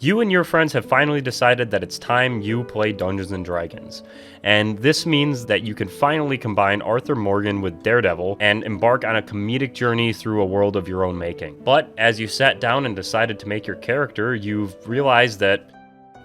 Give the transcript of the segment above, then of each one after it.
You and your friends have finally decided that it's time you play Dungeons & Dragons, and this means that you can finally combine Arthur Morgan with Daredevil and embark on a comedic journey through a world of your own making. But as you sat down and decided to make your character, you've realized that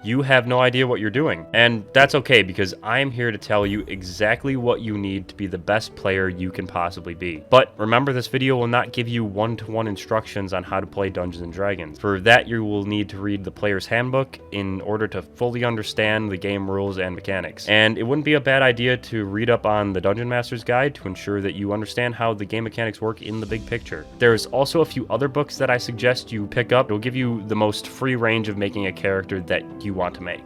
you have no idea what you're doing. And that's okay, because I'm here to tell you exactly what you need to be the best player you can possibly be. But remember, this video will not give you one-to-one instructions on how to play Dungeons & Dragons. For that, you will need to read the player's handbook in order to fully understand the game rules and mechanics. And it wouldn't be a bad idea to read up on the Dungeon Master's Guide to ensure that you understand how the game mechanics work in the big picture. There's also a few other books that I suggest you pick up. It will give you the most free range of making a character that you want to make.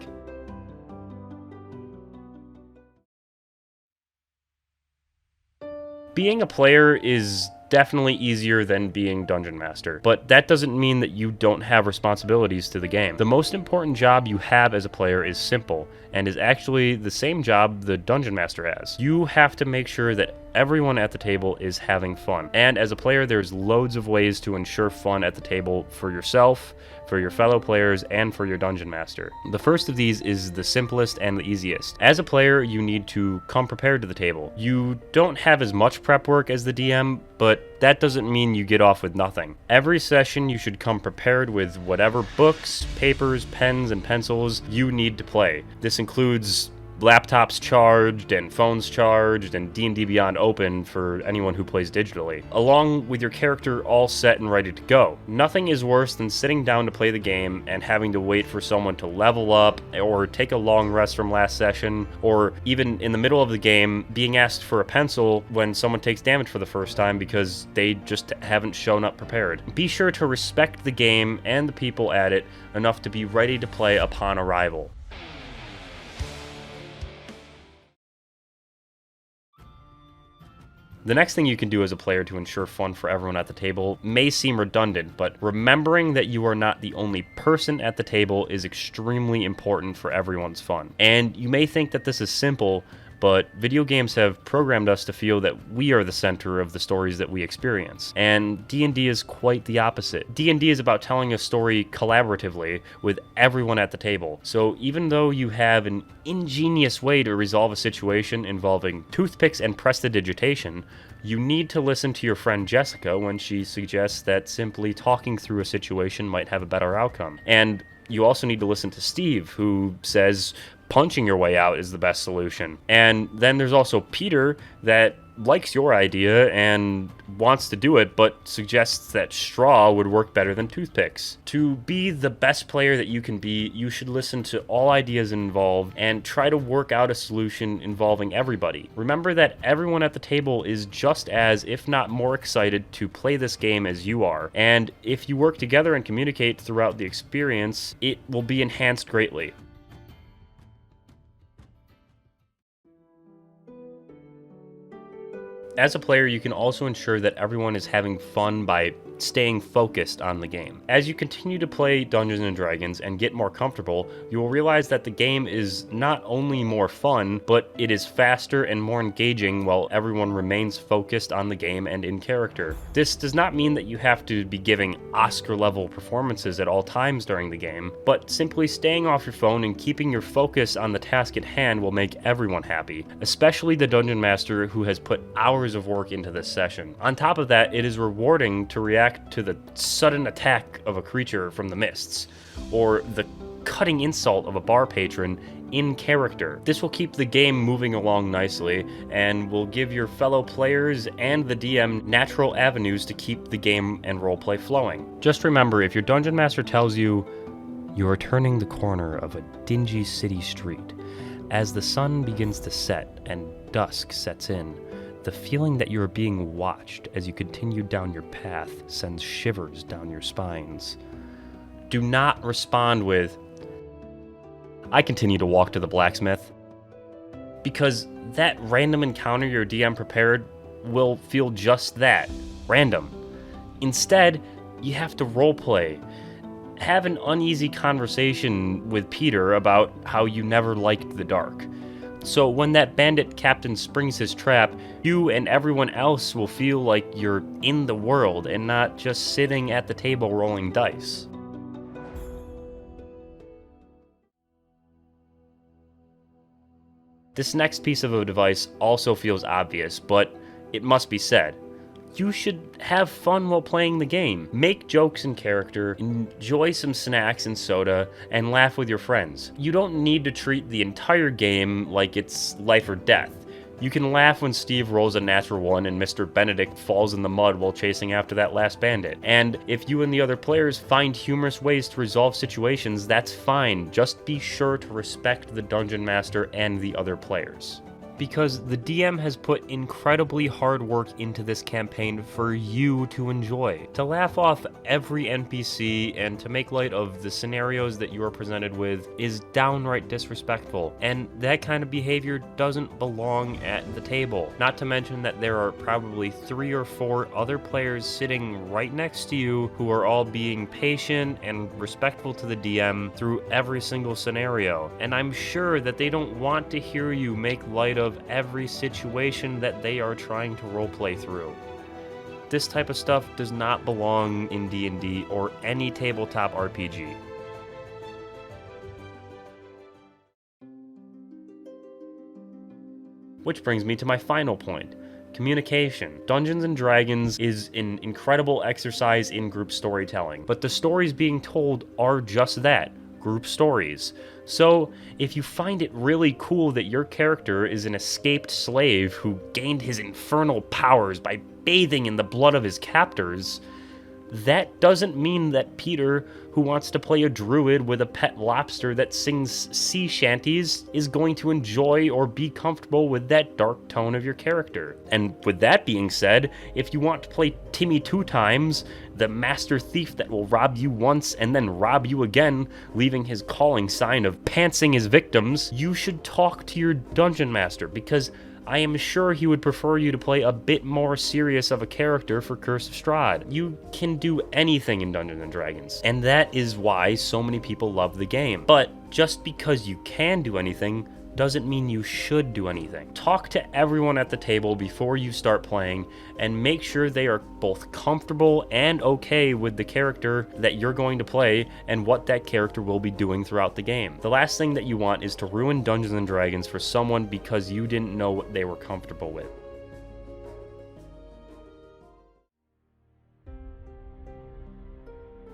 Being a player is definitely easier than being Dungeon Master, but that doesn't mean that you don't have responsibilities to the game. The most important job you have as a player is simple, and is actually the same job the Dungeon Master has. You have to make sure that everyone at the table is having fun. And as a player, there's loads of ways to ensure fun at the table for yourself, for your fellow players, and for your Dungeon Master. The first of these is the simplest and the easiest. As a player, you need to come prepared to the table. You don't have as much prep work as the DM, but that doesn't mean you get off with nothing. Every session, you should come prepared with whatever books, papers, pens, and pencils you need to play. This includes laptops charged and phones charged and D&D Beyond open for anyone who plays digitally, along with your character all set and ready to go. Nothing is worse than sitting down to play the game and having to wait for someone to level up or take a long rest from last session, or even in the middle of the game being asked for a pencil when someone takes damage for the first time because they just haven't shown up prepared. Be sure to respect the game and the people at it enough to be ready to play upon arrival. The next thing you can do as a player to ensure fun for everyone at the table may seem redundant, but remembering that you are not the only person at the table is extremely important for everyone's fun. And you may think that this is simple, but video games have programmed us to feel that we are the center of the stories that we experience. And D&D is quite the opposite. D&D is about telling a story collaboratively with everyone at the table. So even though you have an ingenious way to resolve a situation involving toothpicks and prestidigitation, you need to listen to your friend Jessica when she suggests that simply talking through a situation might have a better outcome. And you also need to listen to Steve, who says punching your way out is the best solution. And then there's also Peter, that likes your idea and wants to do it, but suggests that straw would work better than toothpicks. To be the best player that you can be, you should listen to all ideas involved and try to work out a solution involving everybody. Remember that everyone at the table is just as, if not more excited to play this game as you are. And if you work together and communicate throughout the experience, it will be enhanced greatly. As a player, you can also ensure that everyone is having fun by staying focused on the game. As you continue to play Dungeons & Dragons and get more comfortable, you will realize that the game is not only more fun, but it is faster and more engaging while everyone remains focused on the game and in character. This does not mean that you have to be giving Oscar-level performances at all times during the game, but simply staying off your phone and keeping your focus on the task at hand will make everyone happy, especially the Dungeon Master who has put hours of work into this session. On top of that, it is rewarding to react to the sudden attack of a creature from the mists, or the cutting insult of a bar patron in character. This will keep the game moving along nicely, and will give your fellow players and the DM natural avenues to keep the game and roleplay flowing. Just remember, if your Dungeon Master tells you, "You are turning the corner of a dingy city street. As the sun begins to set and dusk sets in, the feeling that you are being watched as you continue down your path sends shivers down your spines." Do not respond with, "I continue to walk to the blacksmith," because that random encounter your DM prepared will feel just that, random. Instead, you have to roleplay. Have an uneasy conversation with Peter about how you never liked the dark. So when that bandit captain springs his trap, you and everyone else will feel like you're in the world and not just sitting at the table rolling dice. This next piece of advice also feels obvious, but it must be said. You should have fun while playing the game. Make jokes in character, enjoy some snacks and soda, and laugh with your friends. You don't need to treat the entire game like it's life or death. You can laugh when Steve rolls a natural one and Mr. Benedict falls in the mud while chasing after that last bandit. And if you and the other players find humorous ways to resolve situations, that's fine. Just be sure to respect the Dungeon Master and the other players. Because the DM has put incredibly hard work into this campaign for you to enjoy. To laugh off every NPC and to make light of the scenarios that you are presented with is downright disrespectful, and that kind of behavior doesn't belong at the table. Not to mention that there are probably 3 or 4 other players sitting right next to you who are all being patient and respectful to the DM through every single scenario, and I'm sure that they don't want to hear you make light of every situation that they are trying to roleplay through. This type of stuff does not belong in D&D or any tabletop RPG. Which brings me to my final point. Communication. Dungeons & Dragons is an incredible exercise in group storytelling, but the stories being told are just that. Group stories. So, if you find it really cool that your character is an escaped slave who gained his infernal powers by bathing in the blood of his captors, that doesn't mean that Peter, who wants to play a druid with a pet lobster that sings sea shanties, is going to enjoy or be comfortable with that dark tone of your character. And with that being said, if you want to play Timmy 2 times, the master thief that will rob you once and then rob you again, leaving his calling sign of pantsing his victims, you should talk to your dungeon master, because I am sure he would prefer you to play a bit more serious of a character for Curse of Strahd. You can do anything in Dungeons & Dragons, and that is why so many people love the game. But just because you can do anything doesn't mean you should do anything. Talk to everyone at the table before you start playing, and make sure they are both comfortable and okay with the character that you're going to play and what that character will be doing throughout the game. The last thing that you want is to ruin Dungeons & Dragons for someone because you didn't know what they were comfortable with.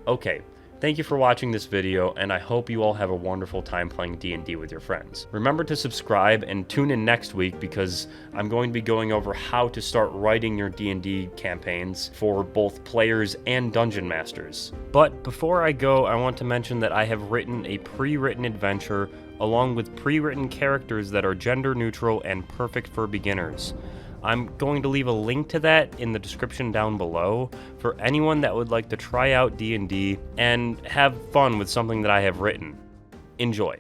Okay. Thank you for watching this video, and I hope you all have a wonderful time playing D&D with your friends. Remember to subscribe and tune in next week, because I'm going to be going over how to start writing your D&D campaigns for both players and dungeon masters. But before I go, I want to mention that I have written a pre-written adventure along with pre-written characters that are gender neutral and perfect for beginners. I'm going to leave a link to that in the description down below for anyone that would like to try out D&D and have fun with something that I have written. Enjoy.